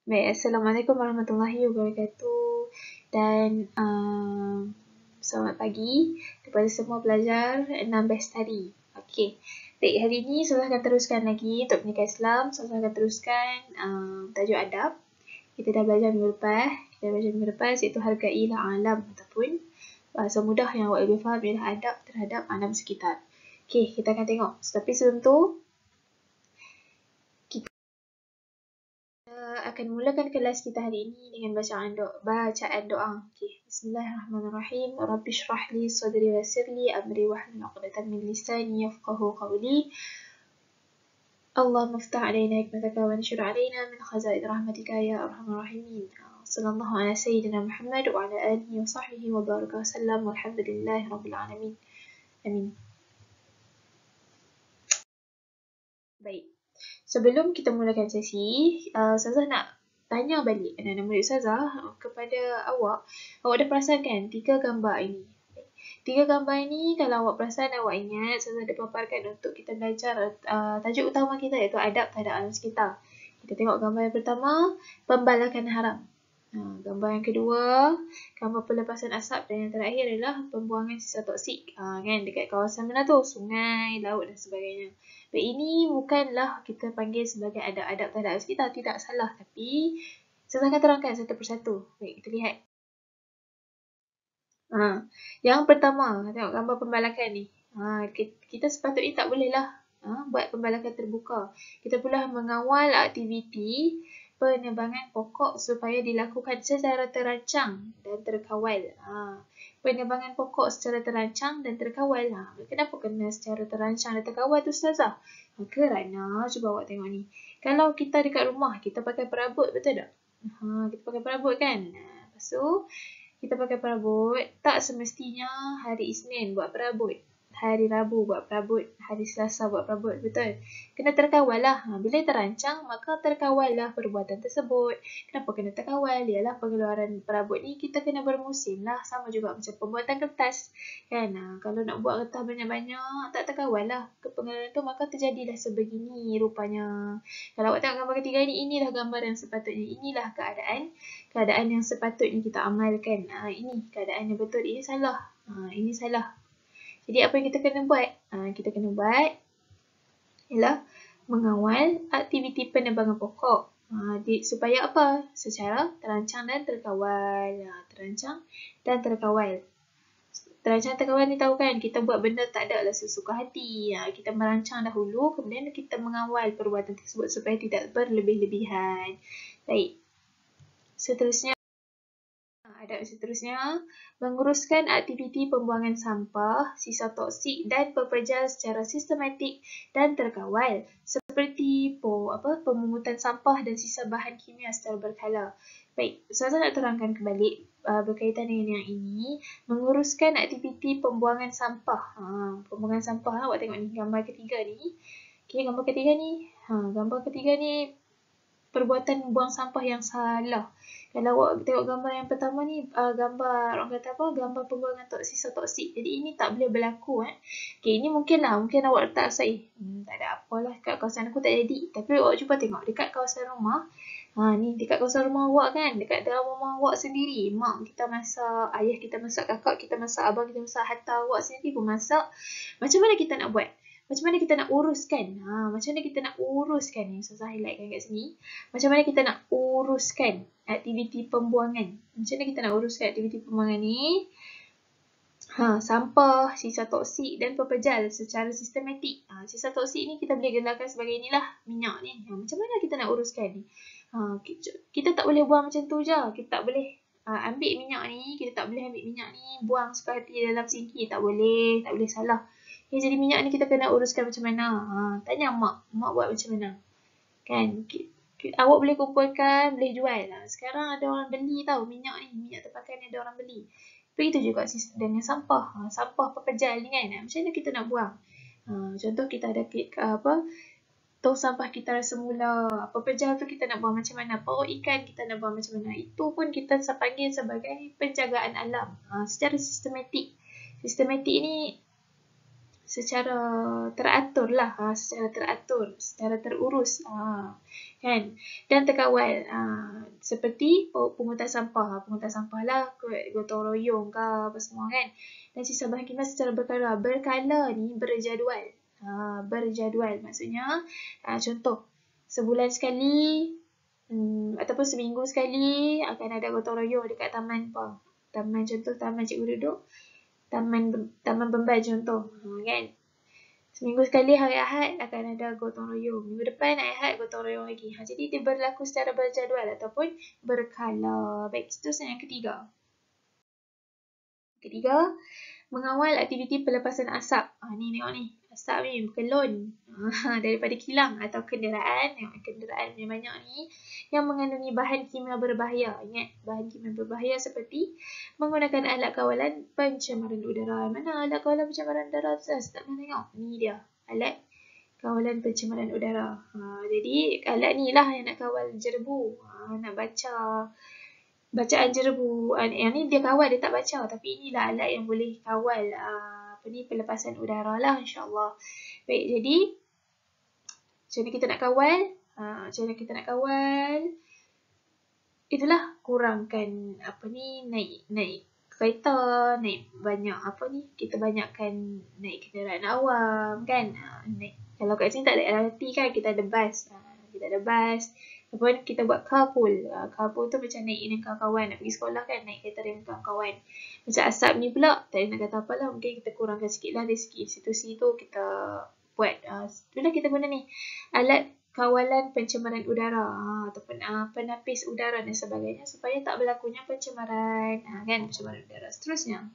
Baik, Assalamualaikum warahmatullahi wabarakatuh dan selamat pagi kepada semua pelajar 6 batch tadi. Okey. Baik, hari ini saya akan teruskan lagi untuk pendidikan Islam. Saya akan teruskan tajuk adab. Kita dah belajar minggu lepas, iaitu hargailah alam ataupun bahasa mudah yang awak lebih faham ialah adab terhadap alam sekitar. Okey, kita akan tengok. Tapi sebelum tu, akan mulakan kelas kita hari ini dengan bacaan doa. Okay. Bismillahirrahmanirrahim. Rabbi shrah li sadri wa yassir li amri wahlul 'uqdatam min lisani yafqahu qawli. Allahumma iftah 'alaina hikmataka wa anshur 'alaina min khaza'in rahmatika ya arhamar rahimin. Sallallahu ala sayyidina Muhammad wa ala alihi wa sahbihi wa baraka wa sallam walhamdulillahi rabbil alamin. Amin. Baik. Sebelum kita mulakan sesi, Ustazah nak tanya balik anak-anak murid Ustazah kepada awak. Awak dah perasan kan 3 gambar ini? 3 gambar ini kalau awak perasan, awak ingat Ustazah dah paparkan untuk kita belajar tajuk utama kita iaitu adab terhadap alam sekitar. Kita tengok gambar yang pertama, pembalakan haram. Gambar yang kedua, gambar pelepasan asap, dan yang terakhir adalah pembuangan sisa toksik kan dekat kawasan mana tu, sungai, laut dan sebagainya. Baik, ini bukanlah kita panggil sebagai adab-adab terhadap sekitar, tidak salah, tapi saya akan terangkan satu persatu. Baik, kita lihat. Yang pertama, tengok gambar pembalakan ni. Kita sepatutnya tak bolehlah buat pembalakan terbuka. Kita pula mengawal aktiviti penebangan pokok supaya dilakukan secara terancang dan terkawal. Penebangan pokok secara terancang dan terkawal. Kenapa kena secara terancang dan terkawal tu, Ustazah? Kerana, cuba awak tengok ni. Kalau kita dekat rumah, kita pakai perabot, betul tak? Kita pakai perabot kan? Lepas tu, kita pakai perabot, tak semestinya hari Isnin buat perabot. Hari Rabu buat perabot, hari Selasa buat perabot, betul? Kena terkawal lah. Bila terancang, maka terkawal lah perbuatan tersebut. Kenapa kena terkawal? Ialah pengeluaran perabot ni kita kena bermusim lah. Sama juga macam pembuatan kertas. Kan? Kalau nak buat kertas banyak-banyak, tak terkawal lah ke pengeluaran tu, maka terjadilah sebegini rupanya. Kalau awak tengok gambar ketiga ni, inilah gambar yang sepatutnya. Inilah keadaan yang sepatutnya kita amalkan. Ini keadaan yang betul. Ini salah. Ini salah. Jadi apa yang kita kena buat? Kita kena buat ialah mengawal aktiviti penebangan pokok. Supaya apa? Secara terancang dan terkawal. Terancang dan terkawal. Terancang terkawal ni tahu kan? Kita buat benda tak ada lah sesuka hati. Kita merancang dahulu, kemudian kita mengawal perbuatan tersebut supaya tidak berlebih-lebihan. Baik. Seterusnya, menguruskan aktiviti pembuangan sampah, sisa toksik dan pepejal secara sistematik dan terkawal seperti pemungutan sampah dan sisa bahan kimia secara berkala. Baik, saya nak terangkan kembali berkaitan dengan yang ini, menguruskan aktiviti pembuangan sampah. Pembuangan sampah, awak tengok ni gambar ketiga ni. Okay, gambar ketiga ni perbuatan buang sampah yang salah. Kalau awak tengok gambar yang pertama ni, gambar pembuangan sisa toksik. Jadi ini tak boleh berlaku. Okay, ini mungkin awak letak asal, tak ada apalah, kat kawasan aku tak jadi. Tapi awak cuba tengok dekat kawasan rumah. Ni dekat kawasan rumah awak kan, dekat dalam rumah awak sendiri. Mak kita masak, ayah kita masak, kakak kita masak, abang kita masak, hatta awak sendiri pun masak. Macam mana kita nak buat? Macam mana kita nak uruskan? Macam mana kita nak uruskan ni? Saya highlightkan kat sini. Macam mana kita nak uruskan aktiviti pembuangan? Macam mana kita nak uruskan aktiviti pembuangan ni? Sampah, sisa toksik dan pepejal secara sistematik. Sisa toksik ni kita boleh gelarkan sebagai inilah minyak ni. Macam mana kita nak uruskan ni? Kita tak boleh buang macam tu je. Kita tak boleh ambil minyak ni, buang suka hati dalam sinki. Tak boleh salah. Okay, jadi minyak ni kita kena uruskan macam mana? Tanya mak buat macam mana? Kan? Awak boleh kumpulkan, boleh jual. Sekarang ada orang beli tau minyak terpakai ni, ada orang beli. Begitu juga dengan sampah. Sampah pepejal ni kan? Macam mana kita nak buang? Contoh kita ada tong sampah kita semula. Pepejal tu kita nak buang macam mana? Paut ikan kita nak buang macam mana? Itu pun kita panggil sebagai penjagaan alam. Secara sistematik. Sistematik ni secara teratur lah, secara teratur, secara terurus, kan, dan terkawal, seperti pungutan sampah lah, gotong royong ke apa semua kan, dan sisa bahan khemah secara berkala ni berjadual, berjadual maksudnya, contoh sebulan sekali, ataupun seminggu sekali akan ada gotong royong dekat taman apa, contoh taman cikgu duduk, taman Bemban contoh, kan. Seminggu sekali hari Ahad akan ada gotong royong. Minggu depan hari Ahad gotong royong lagi. Jadi dia berlaku secara berjadual ataupun berkala. Baik, seterusnya yang ketiga. Mengawal aktiviti pelepasan asap. Ni tengok ni. Asap ni berkelon daripada kilang atau kenderaan. Kenderaan yang banyak ni yang mengandungi bahan kimia berbahaya. Ingat, bahan kimia berbahaya seperti menggunakan alat kawalan pencemaran udara. Mana alat kawalan pencemaran udara? Saya tak pernah tengok. Ni dia, alat kawalan pencemaran udara. Jadi alat ni lah yang nak kawal jerebu. Nak baca bacaan jerebu. Yang ni dia kawal, dia tak baca. Tapi inilah alat yang boleh kawal pelepasan udara lah, insyaAllah. Baik, jadi macam mana kita nak kawal? Itulah, kurangkan naik kereta, naik banyak kita banyakkan naik kenderaan awam kan. Kalau kat sini tak ada LRT kan, kita ada bas. Ataupun kita buat carpool. Carpool tu macam naik dengan kawan-kawan nak pergi sekolah kan, naik kereta dengan kawan-kawan. Macam asap ni pula, tak ada nak kata apa lah, mungkin kita kurangkan sikit lah dari segi institusi tu, kita buat, itulah kita guna ni, alat kawalan pencemaran udara, ataupun penapis udara dan sebagainya, supaya tak berlakunya pencemaran, kan, pencemaran udara. Seterusnya,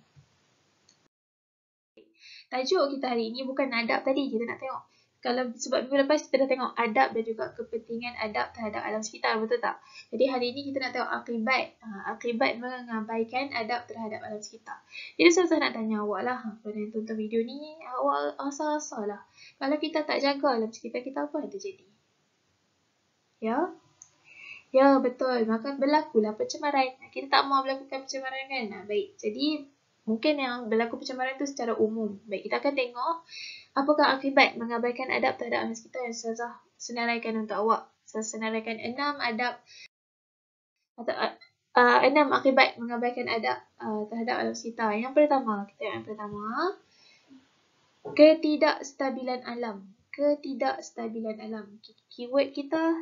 tajuk kita hari ini bukan adab tadi, kita nak tengok. Sebab minggu lepas kita dah tengok adab dan juga kepentingan adab terhadap alam sekitar, betul tak? Jadi hari ini kita nak tengok akibat mengabaikan adab terhadap alam sekitar. Jadi saya nak tanya awak lah, pada yang tonton video ni, awak asal-asal lah, kalau kita tak jaga alam sekitar kita, apa yang terjadi? Ya, betul. Maka berlakulah pencemaran. Kita tak mahu melakukan pencemaran kan? Baik, jadi mungkin yang berlaku pencemaran tu secara umum. Baik, kita akan tengok apakah akibat mengabaikan adab terhadap alam sekitar yang saya senaraikan untuk awak. Saya senaraikan 6 adab atau 6 akibat mengabaikan adab terhadap alam sekitar. Yang pertama, ketidakstabilan alam. Keyword kita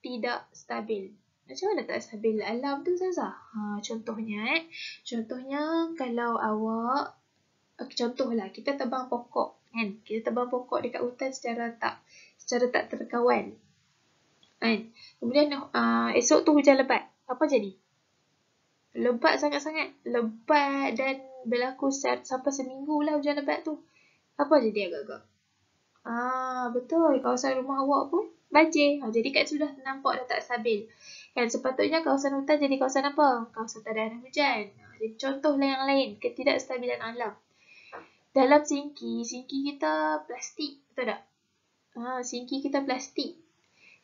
tidak stabil. Macam mana tak stabil alam tu, Zazah? Contohnya kalau awak, contohlah kita tebang pokok kan, kita tebang pokok dekat hutan secara tak terkawal kan. Kemudian esok tu hujan lebat, apa jadi? Lebat sangat-sangat, lebat dan berlaku sampai seminggu lah hujan lebat tu. Apa jadi agak-agak? Betul, kawasan rumah awak pun banjir. Jadi kat sudah nampak dah tak stabil. Kan sepatutnya kawasan hutan jadi kawasan apa? Kawasan tak ada hujan. Jadi contohlah yang lain, ketidakstabilan alam. Dalam sinki kita plastik, betul tak? Sinki kita plastik.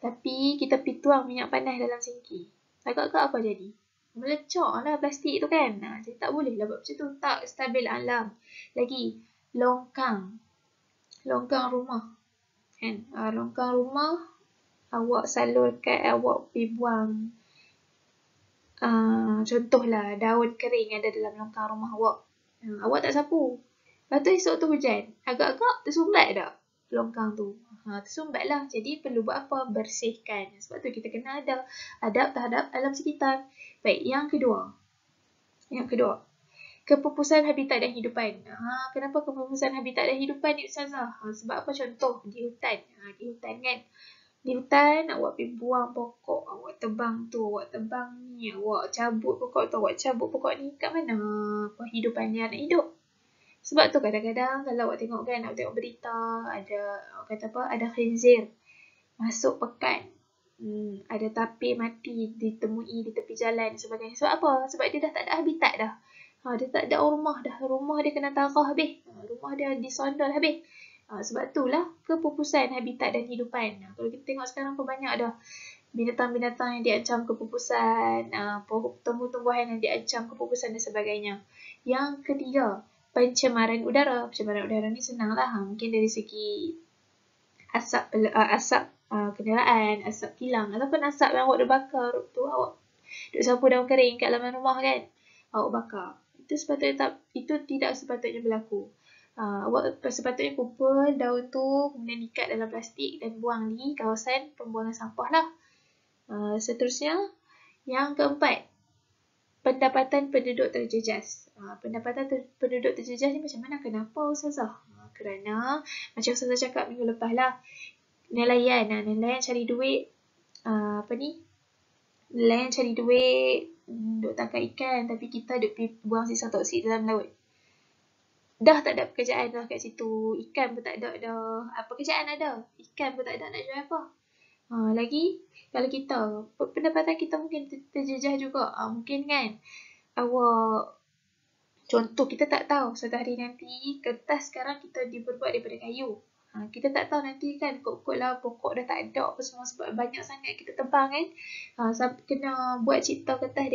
Tapi kita tuang minyak panas dalam sinki. Agak-agak apa jadi? Melecok lah plastik tu kan. Jadi tak boleh lah buat macam tu. Tak stabil alam. Lagi, longkang rumah. Kan? Longkang rumah, awak salurkan, awak pergi buang contohlah daun kering ada dalam longkang rumah awak. Awak tak sapu. Lepas tu esok tu hujan. Agak-agak tersumbat tak longkang tu? Tersumbat lah. Jadi perlu buat apa? Bersihkan. Sebab tu kita kena ada adab terhadap alam sekitar. Baik, yang kedua. Kepupusan habitat dan hidupan. Kenapa kepupusan habitat dan hidupan ni, Ustazah? Sebab apa? Contoh di hutan. Di hutan kan. Di hutan, awak pergi buang pokok, awak tebang ni, awak cabut pokok tu, awak cabut pokok ni. Kat mana kehidupan dia nak hidup? Sebab tu kadang-kadang kalau awak tengok kan, awak tengok berita, ada khinzir masuk pekan. Ada tapir mati ditemui di tepi jalan dan sebagainya. Sebab apa? Sebab dia dah tak ada habitat dah. Dia tak ada rumah dah. Rumah dia kena tarah habis. Rumah dia disondol habis. Sebab itulah kepupusan habitat dan hidupan. Kalau kita tengok sekarang pun banyak dah binatang-binatang yang diancam kepupusan, tumbuh-tumbuhan yang diancam kepupusan dan sebagainya. Yang ketiga, pencemaran udara. Pencemaran udara ni senang lah. Mungkin dari segi asap kenderaan, asap kilang, ataupun asap yang awak dah bakar tu, awak duk sapu daun kering kat laman rumah kan, awak bakar. Itu tidak sepatutnya berlaku. Awak sepatutnya kumpul daun tu, kemudian ikat dalam plastik dan buang di kawasan pembuangan sampah lah. Seterusnya, yang keempat, pendapatan penduduk terjejas. Pendapatan penduduk terjejas ni macam mana? Kenapa Ustazah? Kerana macam Ustazah cakap minggu lepas lah, nelayan cari duit, nelayan cari duit, duk tangkap ikan, tapi kita duk buang sisa toksik dalam laut. Dah tak ada pekerjaan dah kat situ, ikan pun tak ada dah. Pekerjaan ada, ikan pun tak ada, nak jual apa? Lagi, kalau kita, pendapatan kita mungkin terjejas juga. Mungkin kan, awak, contoh kita tak tahu satu hari nanti kertas sekarang kita diperbuat daripada kayu. Kita tak tahu nanti kan, kot-kot lah pokok dah tak ada apa semua sebab banyak sangat kita tebang kan. Kena buat cipta kertas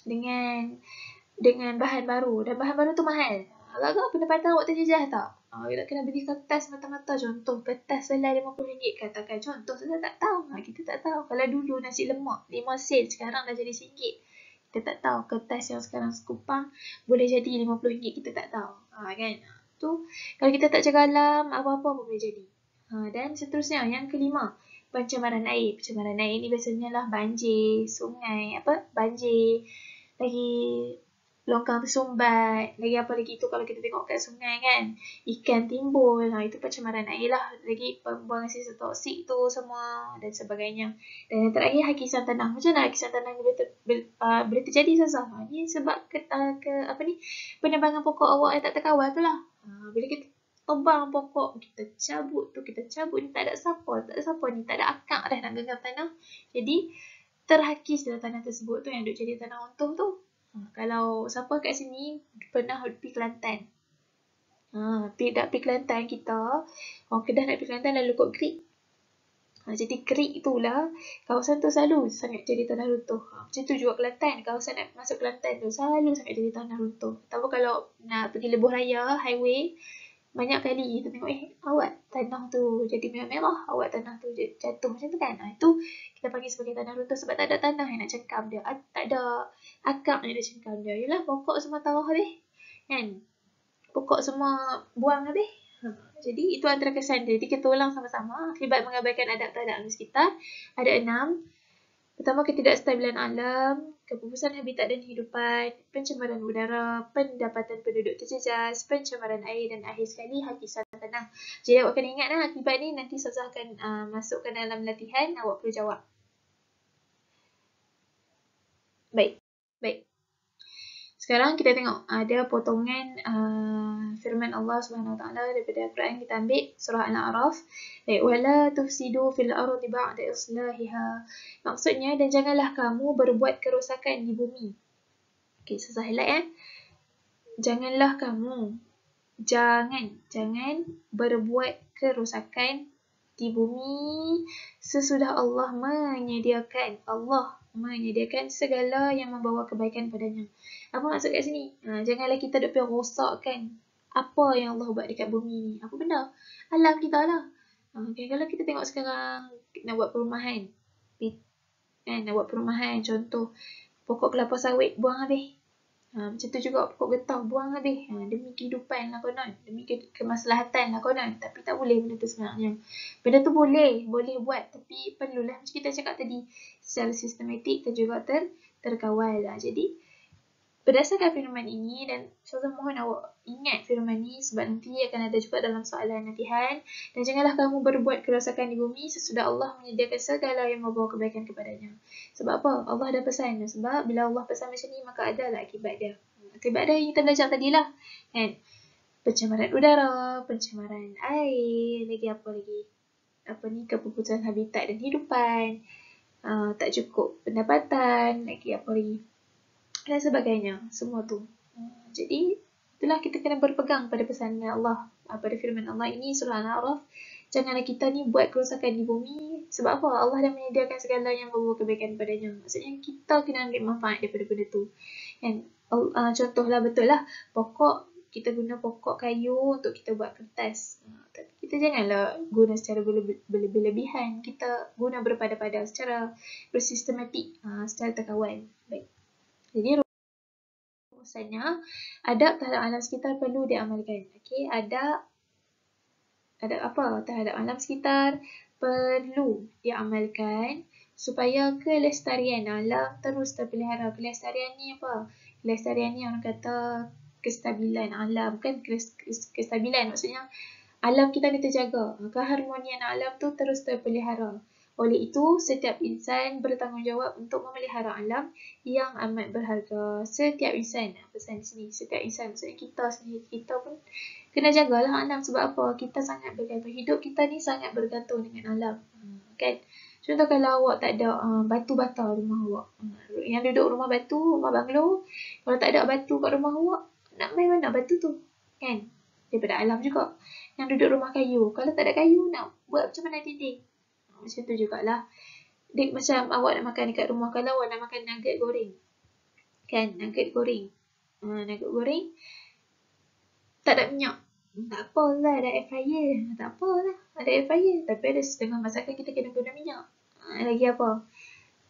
dengan bahan baru, dan bahan baru tu mahal. Agak pendapatan awak terjejas tak? Kita kena beli kertas mata-mata, contoh kertas selai RM50 katakan, contoh saya tak tahu. Kita tak tahu. Kalau dulu nasi lemak 5 sen, sekarang dah jadi RM1. Kita tak tahu kertas yang sekarang sekupang boleh jadi RM50, kita tak tahu. Kan? Tu kalau kita tak jaga alam, apa-apa pun boleh jadi. Dan seterusnya, yang kelima, pencemaran air. Pencemaran air ni biasanya lah banjir, sungai, banjir, lagi longkang tersumbat, lagi apa lagi tu kalau kita tengok kat sungai kan, ikan timbul, itu pencemaran air lah. Lagi pembuangan sisa toksik tu semua dan sebagainya. Dan yang terakhir, hakisan tanah. Macam mana hakisan tanah ni boleh terjadi Ustazah? Ni sebab penebangan pokok awak yang tak terkawal tu lah. Bila kita tebang pokok, kita cabut ni, tak ada siapa ni, tak ada akak dah nak genggam tanah. Jadi terhakis dalam tanah tersebut tu yang duk jadi tanah untuh tu. Kalau siapa kat sini pernah pergi Kelantan, pergi Kelantan kita, orang Kedah nak pergi Kelantan lalu kot Creek. Jadi Creek itulah, kawasan tu selalu sangat jadi tanah runtuh. Macam tu juga Kelantan, kawasan nak masuk Kelantan tu selalu sangat jadi tanah runtuh. Tapi kalau nak pergi Lebuh Raya, highway, banyak kali kita tengok, awak tanah tu jadi merah-merah, awak tanah tu jatuh macam tu kan. Itu kita panggil sebagai tanah runtuh sebab tak ada tanah yang nak cengkam dia, tak ada akak yang nak cengkam dia. Yelah, pokok semua taruh habis kan, pokok semua buang habis. Jadi itu antara kesan dia. Jadi kita ulang sama-sama. Akibat mengabaikan adab terhadap alam sekitar ada 6. Pertama, ketidakstabilan alam, kepupusan habitat dan kehidupan, pencemaran udara, pendapatan penduduk terjejas, pencemaran air, dan akhir sekali hakisan tanah. Jadi awak kena ingat akibat ni nanti Ustazah akan masukkan dalam latihan, awak perlu jawab. Baik. Sekarang kita tengok ada potongan firman Allah Subhanahu Wa Taala daripada Al-Quran. Kita ambil surah Al-A'raf. Wala tufsidu fil ardi ba'da islahiha. Maksudnya, dan janganlah kamu berbuat kerosakan di bumi. Okey, susah highlight Janganlah kamu jangan berbuat kerosakan di bumi sesudah Allah menyediakan segala yang membawa kebaikan padanya. Apa maksud kat sini? Janganlah kita duk pergi rosakkan apa yang Allah buat dekat bumi ni. Apa benda? Alam kita lah. Kalau kita tengok sekarang nak buat perumahan, contoh pokok kelapa sawit buang habis. Macam tu juga pokok getah buang habis. Demi kehidupan lah konon, demi kemaslahatan lah konon. Tapi tak boleh benda tu sebenarnya. Benda tu boleh buat, tapi perlulah macam kita cakap tadi, secara sistematik dan juga terkawal lah. Jadi berdasarkan firman ini, dan saya mohon awak ingat firman ini sebab nanti akan ada juga dalam soalan latihan. Dan janganlah kamu berbuat kerosakan di bumi sesudah Allah menyediakan segala yang membawa kebaikan kepadanya. Sebab apa? Allah dah pesan. Sebab bila Allah pesan macam ni, maka adalah akibat dia. Akibat dia yang kita belajar tadilah. Kan? Pencemaran udara, pencemaran air, kepupusan habitat dan kehidupan, tak cukup pendapatan, dan sebagainya, semua tu. Jadi itulah kita kena berpegang pada pesan Allah, pada firman Allah ini surah Al-A'raf. Janganlah kita ni buat kerosakan di bumi. Sebab apa? Allah dah menyediakan segala yang membawa kebaikan padanya. Maksudnya kita kena ambil manfaat daripada benda tu. Contohlah, betul lah, pokok kita guna pokok kayu untuk kita buat kertas. Tapi kita janganlah guna secara berlebihan. Kita guna berpada-pada secara bersistematik, secara terkawal. Baik. Jadi rumusannya, adab terhadap alam sekitar perlu diamalkan. Okey, adab apa terhadap alam sekitar perlu diamalkan supaya kelestarian alam terus terpelihara. Kelestarian ni apa? Kelestarian ni orang kata kestabilan alam, kan? Kestabilan maksudnya alam kita ni terjaga. Keharmonian alam tu terus terpelihara. Oleh itu, setiap insan bertanggungjawab untuk memelihara alam yang amat berharga. Setiap insan, pesan di sini, setiap insan, maksudnya kita sendiri, kita pun kena jagalah alam. Sebab apa? Kita sangat bergantung. Hidup kita ni sangat bergantung dengan alam. Kan? Contoh kalau awak tak ada batu bata rumah awak. Yang duduk rumah batu, rumah banglo, kalau tak ada batu kat rumah awak, nak main mana batu tu? Kan? Daripada alam juga. Yang duduk rumah kayu, kalau tak ada kayu, nak buat macam mana dinding? Macam tu jugalah. Macam awak nak makan dekat rumah, kalau awak nak makan nugget goreng. Kan? Nugget goreng. Nugget goreng, tak ada minyak. Tak apalah, ada air fryer. Tak apalah, ada air fryer. Tapi ada setengah masakan kita kena guna minyak. Lagi apa?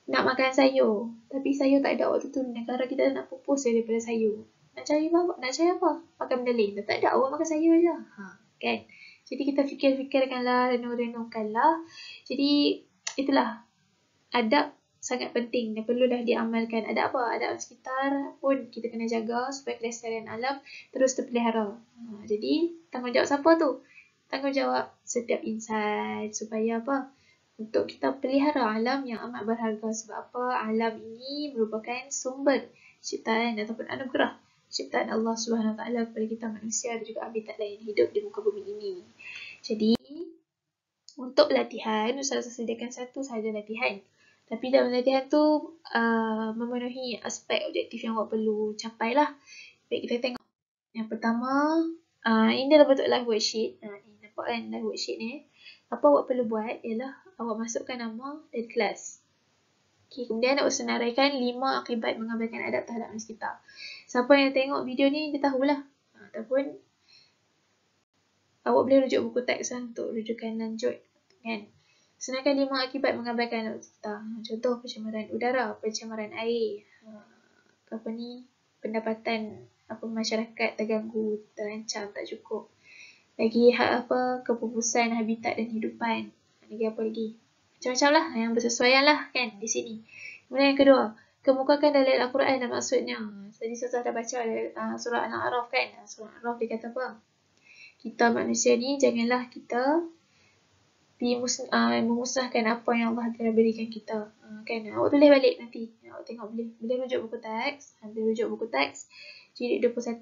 Nak makan sayur. Tapi sayur tak ada waktu tu. Negara kita nak pupus daripada sayur. Nak cari apa? Makan benda lain. Tak ada, awak makan sayur je. Kan? Jadi kita fikir-fikirkanlah, renung-renungkanlah. Jadi itulah adab sangat penting dan perlulah diamalkan. Adab apa? Adab sekitar pun kita kena jaga supaya kelestarian alam terus terpelihara. Jadi tanggungjawab siapa tu? Tanggungjawab setiap insan supaya apa? Untuk kita pelihara alam yang amat berharga. Sebab apa? Alam ini merupakan sumber ciptaan ataupun anugerah ciptaan Allah SWT kepada kita manusia dan juga habitat lain hidup di muka bumi ini. Jadi, untuk latihan, Ustazah sediakan satu sahaja latihan. Tapi dalam latihan tu memenuhi aspek objektif yang awak perlu capai lah. Baik, kita tengok. Yang pertama, ini adalah bentuk live worksheet. Nampak kan live worksheet ni? Apa awak perlu buat ialah awak masukkan nama dan kelas. Okay, kemudian awak senaraikan 5 akibat mengabaikan adab terhadap alam sekitar. Siapa yang tengok video ni, dia tahulah. Ataupun awak boleh rujuk buku teks untuk rujukan lanjut. Kan? Senaraikan 5 akibat mengabaikan alam sekitar. Contoh, pencemaran udara, pencemaran air. Pendapatan masyarakat terganggu, terancam, tak cukup. Lagi kepupusan habitat dan hidupan. Lagi apa lagi? Macam-macam lah yang bersesuaian lah kan di sini. Kemudian yang kedua, kemukakan dalil Al-Quran dan maksudnya. Tadi Ustazah dah baca surah Al-A'raf kan. Surah Al-A'raf dia kata apa? Kita manusia ni janganlah kita memusnahkan apa yang Allah telah berikan kita. Kan? Awak tulis balik nanti. Awak tengok boleh rujuk buku teks. Boleh rujuk buku teks. Jilid 21.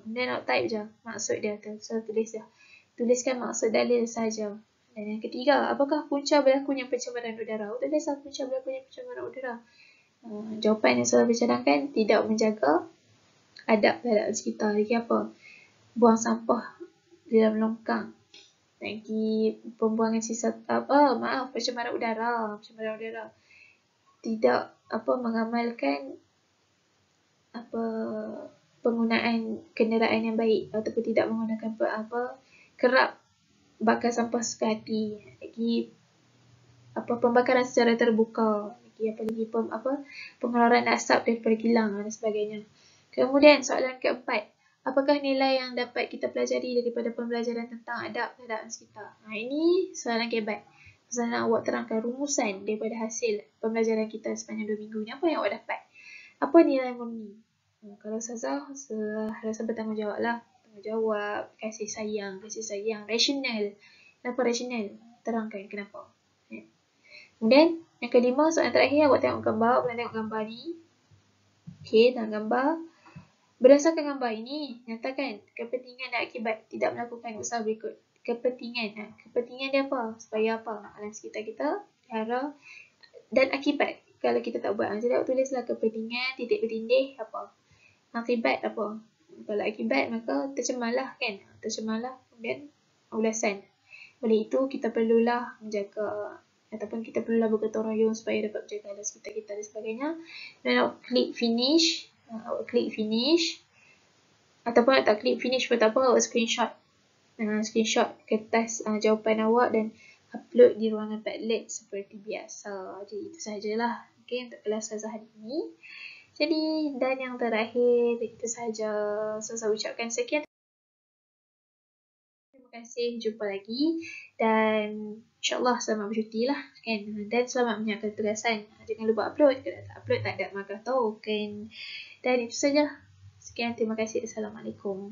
Kemudian awak type je maksud dia. So, tulis je. Tuliskan maksud dalil saja. Dan yang ketiga, apakah punca berlakunya pencemaran udara? Awak tulis punca berlakunya pencemaran udara. Jawapan yang saya bercadangkan, tidak menjaga adab terhadap sekitar. Lagi apa? Buang sampah di dalam longkang. Lagi pembuangan sisa pencemaran udara. Tidak mengamalkan penggunaan kenderaan yang baik ataupun tidak menggunakan kerap bakar sampah suka hati. Lagi pembakaran secara terbuka. Lagi pengeluaran asap daripada kilang dan sebagainya. Kemudian soalan keempat, apakah nilai yang dapat kita pelajari daripada pembelajaran tentang adab terhadap sekitar? Ini soalan kebat. Misalnya awak terangkan rumusan daripada hasil pembelajaran kita sepanjang 2 minggu ni, apa yang awak dapat? Apa nilai murni? Kalau Ustazah rasa bertanggungjawab lah. Tanggungjawab, kasih sayang, rasional. Kenapa rasional? Terangkan kenapa. Kemudian yang kelima, soalan terakhir, awak tengok gambar, awak boleh tengok gambar ni. Okey, dalam gambar. Berdasarkan gambar ini, nyatakan kepentingan dan akibat tidak melakukan usaha berikut. Kepentingan dia apa? Supaya apa? Alam sekitar kita pelihara. Dan akibat kalau kita tak buat. Jadi awak tulislah kepentingan, titik bertindih, apa? Akibat apa? Kalau akibat maka tercemarlah kan? Tercemarlah, kemudian ulasan. Oleh itu kita perlulah menjaga ataupun kita perlulah bergotong royong supaya dapat menjaga alam sekitar kita dan sebagainya. Dan awak klik finish. Ataupun tak klik finish pun tak apa, screenshot. Screenshot kertas jawapan awak dan upload di ruangan Padlet seperti biasa. Jadi itu sahajalah untuk kelas Ustazah hari ini. Jadi dan yang terakhir itu sahaja. Saya ucapkan sekian. Terima kasih, jumpa lagi dan insyaAllah selamat bercuti lah kan, dan selamat menyiapkan tugasan. Jangan lupa upload, kalau tak upload tak ada markah token. Dan itu saja. Sekian, terima kasih. Assalamualaikum.